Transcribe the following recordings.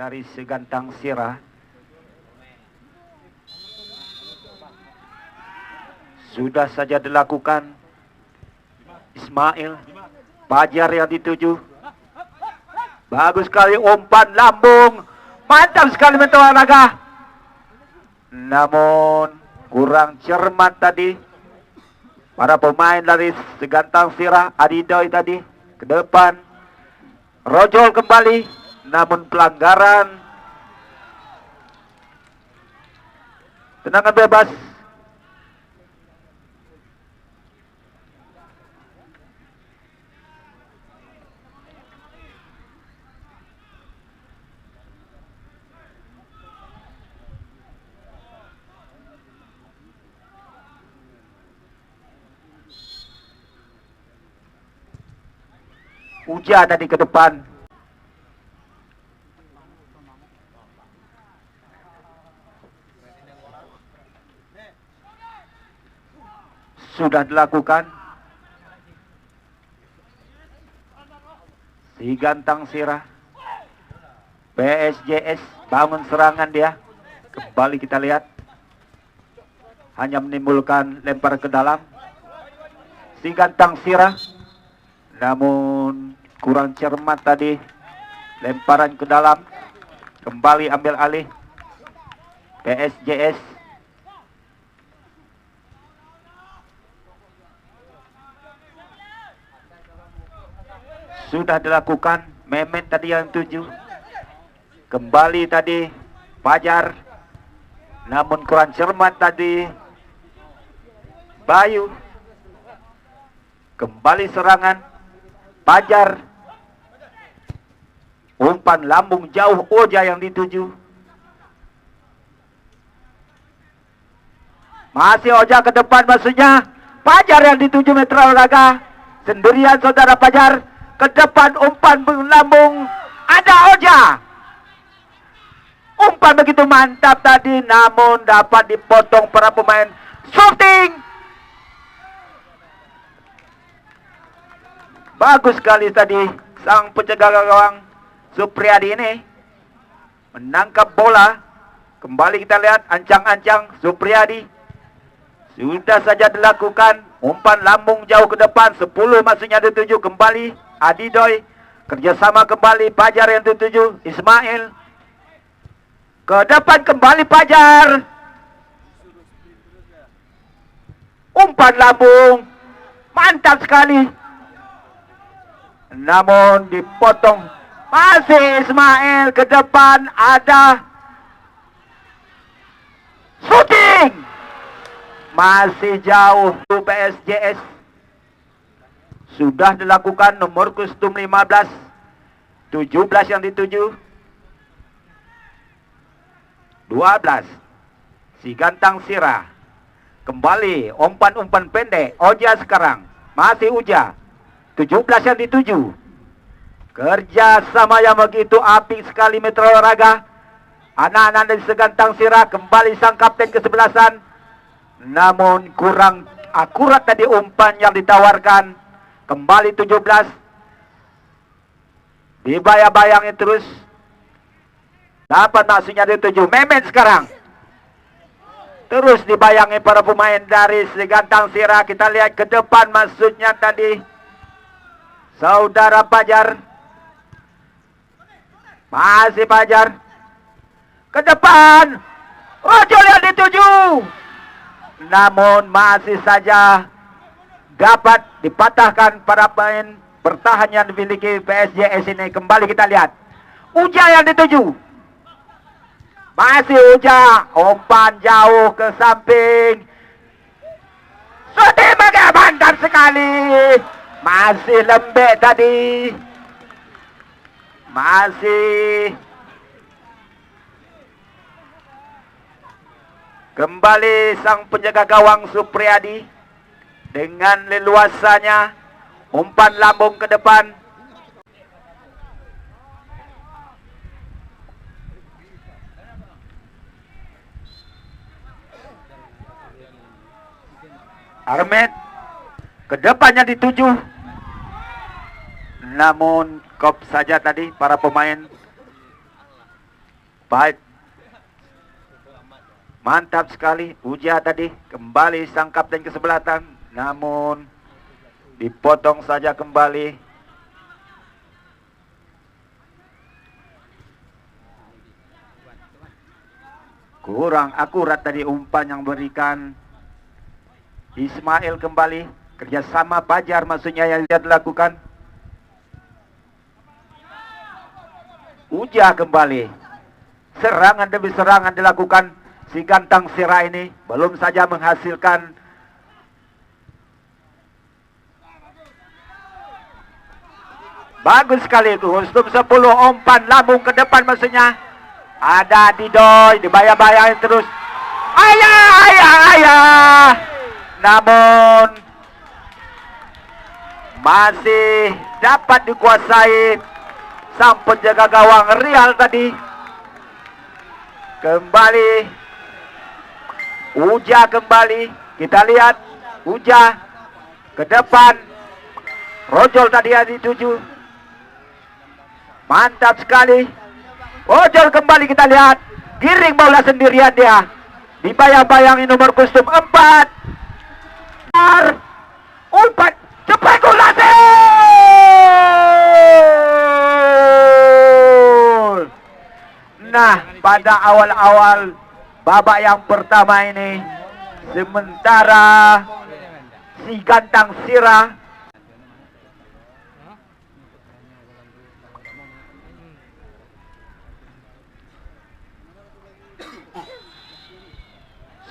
dari Segantang Sirah. Sudah saja dilakukan. Ismail, Fajar yang dituju. Bagus sekali umpan lambung. Mantap sekali mental olahraga. Namun kurang cermat tadi para pemain dari Segantang Sirah. Adidoy tadi ke depan. Rojol kembali. Namun pelanggaran. Tendangan bebas. Uja tadi ke depan. Sudah dilakukan. Segantang Sirah. PSJS bangun serangan dia. Kembali kita lihat. Hanya menimbulkan lempar ke dalam. Segantang Sirah. Namun kurang cermat tadi. Lemparan ke dalam. Kembali ambil alih PSJS. Sudah dilakukan. Mehmet tadi yang 7. Kembali tadi Fajar. Namun kurang cermat tadi Bayu. Kembali serangan Fajar. Umpan lambung jauh Oja yang dituju. Masih Oja ke depan maksudnya. Fajar yang dituju Mitra Olahraga. Sendirian saudara Fajar. Ke depan umpan lambung. Ada Oja. Umpan begitu mantap tadi. Namun dapat dipotong para pemain. Shooting. Bagus sekali tadi. Sang penjaga gawang Supriyadi ini. Menangkap bola. Kembali kita lihat. Ancang-ancang Supriyadi. Sudah saja dilakukan. Umpan lambung jauh ke depan. 10 maksudnya dituju kembali. Adidoy. Kerjasama kembali. Fajar yang dituju. Ismail. Ke depan kembali Fajar. Umpan lambung. Mantap sekali. Namun dipotong. Masih Ismail. Ke depan ada shooting. Masih jauh PSJS. Sudah dilakukan nomor kostum 15. 17 yang dituju. 12. Segantang Sirah. Kembali umpan-umpan pendek. Oja sekarang. Masih Uja. 17 yang dituju. Kerja sama yang begitu apik sekali Mitra Olahraga. Anak-anak dari Segantang Sirah. Kembali sang kapten kesebelasan. Namun kurang akurat tadi umpan yang ditawarkan. Kembali 17. Dibayang-bayangi terus. Dapat maksudnya dituju. Mehmet sekarang. Terus dibayangi para pemain dari Segantang Sirah. Kita lihat ke depan maksudnya tadi. Saudara Fajar. Masih Fajar. Ke depan. Rojol yang dituju. Namun masih saja dapat dipatahkan para pemain bertahan yang dimiliki PSJS ini. Kembali kita lihat. Uja yang dituju. Masih Uja. Umpan jauh ke samping. Shooting mantap sekali. Masih lembek tadi. Masih. Kembali sang penjaga gawang Supriyadi. Dengan leluasanya. Umpan lambung ke depan. Armet. Kedepannya dituju. Namun kop saja tadi para pemain Baik. Mantap sekali. Uja tadi kembali sang kapten ke sebelatan, namun dipotong saja kembali. Kurang akurat tadi umpan yang berikan Ismail kembali. Kerjasama Fajar maksudnya yang dia lakukan. Uja kembali. Serangan demi serangan dilakukan si Gantang Sira ini. Belum saja menghasilkan. Bagus sekali itu. Kostum 10 umpan lambung ke depan maksudnya. Ada Didoy. Dibayang-bayangin terus. Ayah. Namun masih dapat dikuasai sang penjaga gawang Rial tadi. Kembali Uja kembali. Kita lihat Uja ke depan. Rojol tadi yang dituju. Mantap sekali. Rojol kembali kita lihat. Giring bola sendirian dia. Dibayang-bayangi nomor kostum 4. Umpan spekulasi. Nah, pada awal-awal babak yang pertama ini, sementara si Gantang Sira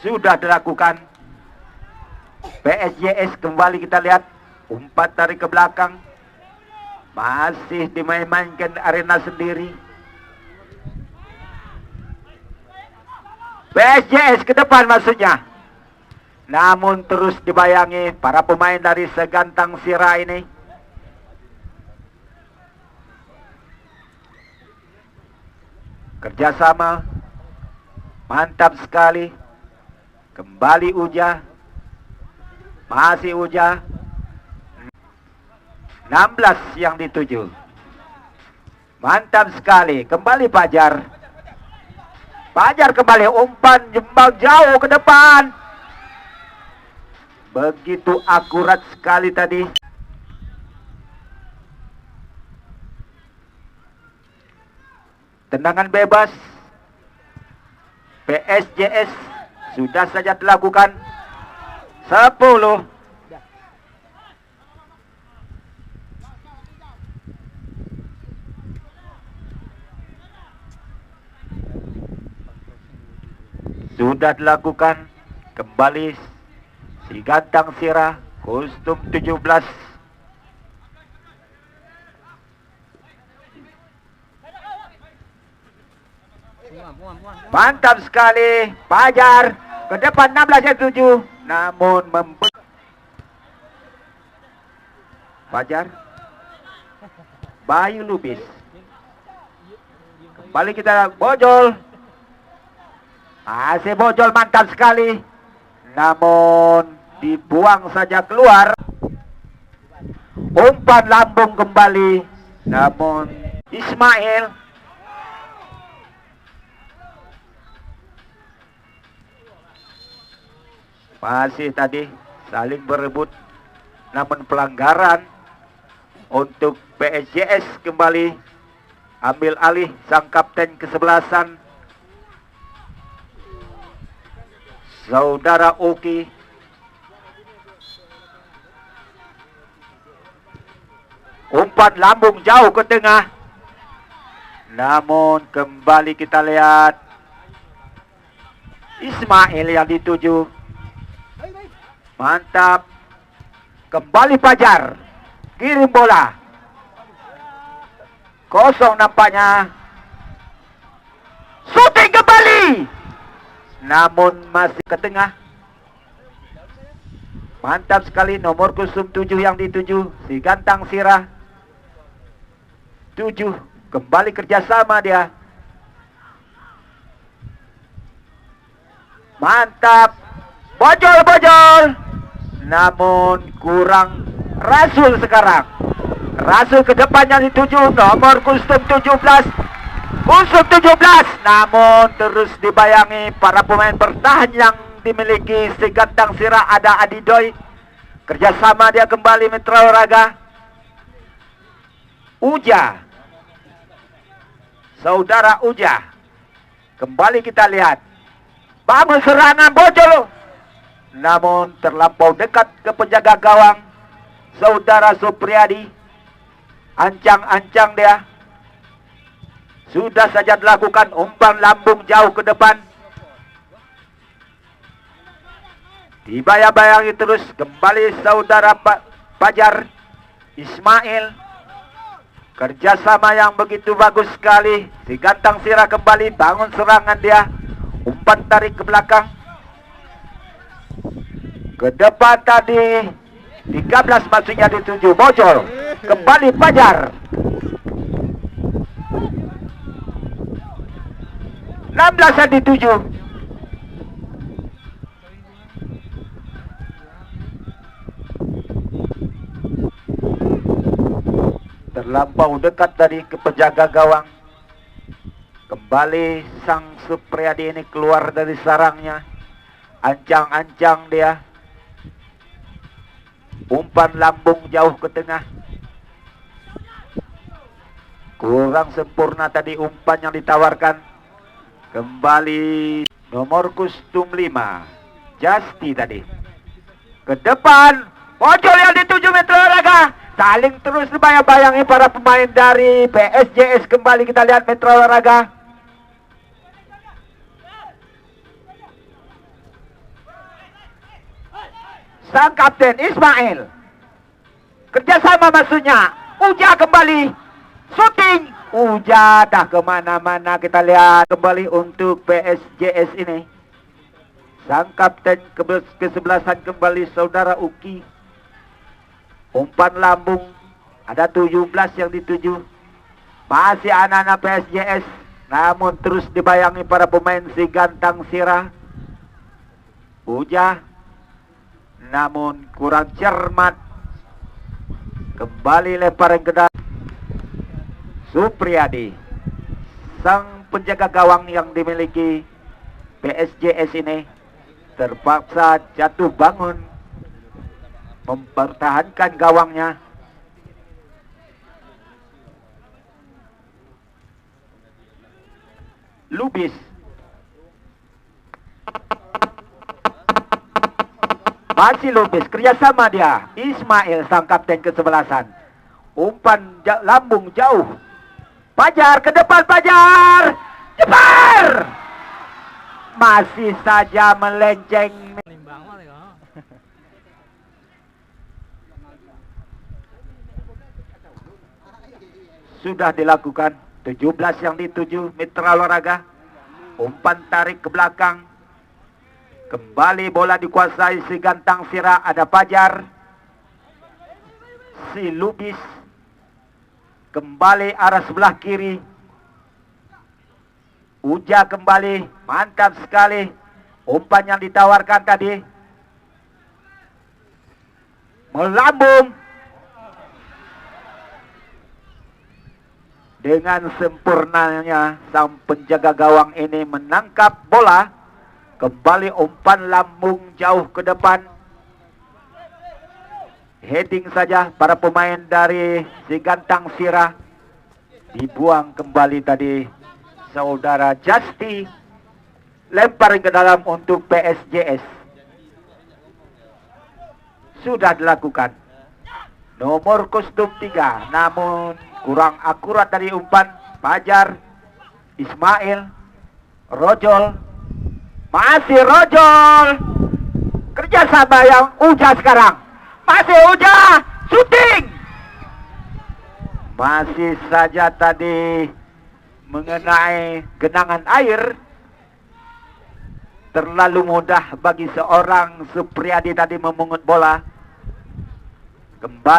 sudah dilakukan. PSJS kembali kita lihat. Umpan tarik ke belakang. Masih dimain-mainkan arena sendiri. PSJS ke depan maksudnya. Namun terus dibayangi para pemain dari Segantang Sira ini. Kerjasama. Mantap sekali. Kembali Uja. Masih Uja. 16 yang dituju. Mantap sekali. Kembali Fajar. Fajar kembali. Umpan jembang jauh ke depan. Begitu akurat sekali tadi. Tendangan bebas. PSJS sudah saja dilakukan. 10. Sudah dilakukan. Kembali si Gantang Sira. Kostum 17. Mantap sekali. Fajar ke depan 16-7. Namun Fajar. Bayu Lubis. Kembali kita bojol. Masih bojol, mantap sekali. Namun dibuang saja keluar. Umpan lambung kembali. Namun Ismail. Masih tadi saling berebut. Namun pelanggaran untuk PSJS kembali. Ambil alih sang kapten kesebelasan, Saudara Oki. Umpan lambung jauh ke tengah. Namun kembali kita lihat Ismail yang dituju. Mantap. Kembali Fajar. Kirim bola. Kosong nampaknya. Shooting kembali. Namun masih ke tengah. Mantap sekali nomor kostum 7 yang dituju. Si Gantang Sira. 7. Kembali kerjasama dia. Mantap. Bojol. Namun kurang. Rasul sekarang. Rasul ke depan yang dituju. Nomor kostum 17. Musuh 17, namun terus dibayangi para pemain bertahan yang dimiliki si Gantang Sira. Ada Adidoy, kerjasama dia kembali Mitra Olahraga. Uja, saudara Uja, kembali kita lihat, bangun serangan bocol, namun terlampau dekat ke penjaga gawang saudara Supriyadi. Ancang-ancang dia, sudah saja dilakukan umpan lambung jauh ke depan. Dibayang-bayangi terus kembali saudara Fajar Ismail. Kerjasama yang begitu bagus sekali. Si Gantang Sira kembali bangun serangan dia. Umpan tarik ke belakang. Ke depan tadi 13 maksudnya dituju bocor. Kembali Fajar. 16 yang dituju. Terlampau dekat dari ke penjaga gawang. Kembali sang Supriyadi ini keluar dari sarangnya. Ancang-ancang dia. Umpan lambung jauh ke tengah. Kurang sempurna tadi umpan yang ditawarkan. Kembali nomor kostum 5 Justi tadi. Ke depan, pojok yang dituju Metro Olahraga. Saling terus dibayang-bayangi para pemain dari PSJS. Kembali kita lihat Metro Olahraga. Sang Kapten Ismail. Kerjasama maksudnya. Uja kembali. Shooting. Uja dah kemana-mana. Kita lihat kembali untuk PSJS ini. Sang Kapten kesebelasan kembali saudara Uki. Umpan lambung. Ada 17 yang dituju. Masih anak-anak PSJS. Namun terus dibayangi para pemain si Gantang Sira. Uja. Namun kurang cermat. Kembali lemparan ke dalam. Supriyadi, sang penjaga gawang yang dimiliki PSJS ini, terpaksa jatuh bangun mempertahankan gawangnya. Lubis. Masih Lubis, kerjasama dia. Ismail sang kapten kesebelasan. Umpan lambung jauh. Fajar ke depan, Fajar. Jebar. Masih saja melenceng. Sudah dilakukan 17 yang dituju Mitra Olahraga. Umpan tarik ke belakang. Kembali bola dikuasai si Gantang Sira. Ada Fajar. Si Lubis. Kembali arah sebelah kiri. Uja kembali. Mantap sekali. Umpan yang ditawarkan tadi. Melambung. Dengan sempurnanya sang penjaga gawang ini menangkap bola. Kembali umpan lambung jauh ke depan. Heading saja para pemain dari si Gantang Sira. Dibuang kembali tadi saudara Justi. Lempar ke dalam untuk PSJS. Sudah dilakukan. Nomor kostum 3. Namun kurang akurat dari umpan. Fajar Ismail. Rojol. Masih Rojol. Kerjasama yang Uja sekarang. Masih Uja, shooting. Masih saja tadi mengenai genangan air. Terlalu mudah bagi seorang Supriyadi tadi memungut bola. Kembali